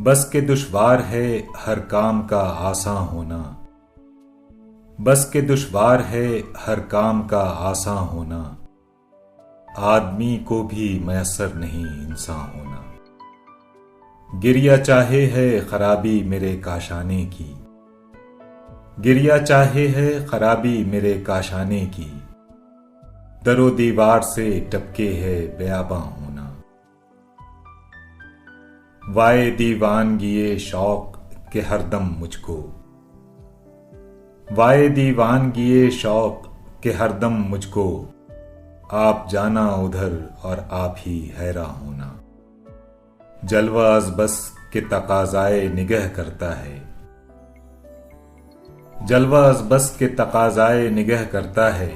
बस के दुश्वार है हर काम का आसान होना। बस के दुश्वार है हर काम का आसान होना। आदमी को भी मयस्सर नहीं इंसान होना। गिरिया चाहे है खराबी मेरे काशाने की। गिरिया चाहे है खराबी मेरे काशाने की। दरो दीवार से टपके है बेआबां होना। वाए दीवानगिए शौक के हरदम मुझको। वाए दीवानगिए शौक के हरदम मुझको। आप जाना उधर और आप ही हैरां होना। जलवा अज़ बस के तकाज़ाए निगह करता है। जलवा अज़ बस के तकाज़ाए निगह करता है।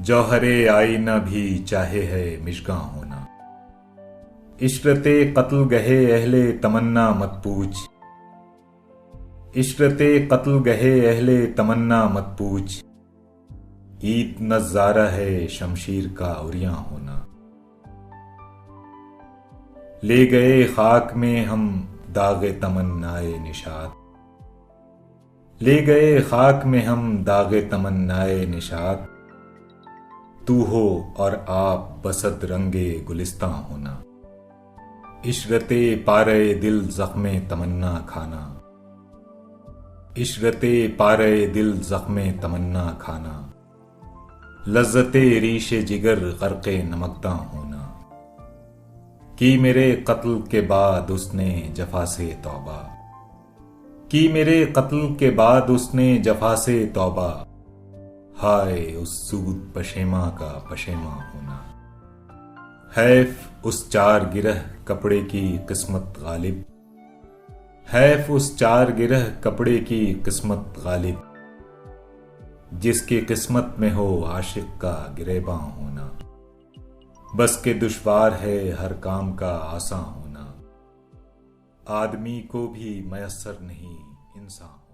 जौहरे आईना भी चाहे है मिशगां होना। इशरते कत्ल गहे अहले तमन्ना मत पूछ। इशरते कत्ल गहे अहले तमन्ना मत पूछ। ईद नज़ारा है शमशीर का उरियां होना। ले गए खाक में हम दागे तमन्नाए निशात। ले गए खाक में हम दागे तमन्नाए निशात। तू हो और आप बसद रंगे गुलिस्तां होना। इशरते पारे दिल ज़ख्मे तमन्ना खाना। इशरते पारे दिल ज़ख्मे तमन्ना खाना। लज़्ज़ते रीशे जिगर ग़र्क़े नमकदां होना। की मेरे कत्ल के बाद उसने जफ़ा से तौबा। की मेरे कत्ल के बाद उसने जफ़ा से तौबा। हाय उस सूद पशेमा का पशेमा होना। हैफ उस चार गिरह कपड़े की किस्मत गालिब। हैफ उस चार गिरह कपड़े की किस्मत गालिब। जिसकी किस्मत में हो आशिक का गिरेबां होना। बस के दुश्वार है हर काम का आसान होना। आदमी को भी मयस्सर नहीं इंसान।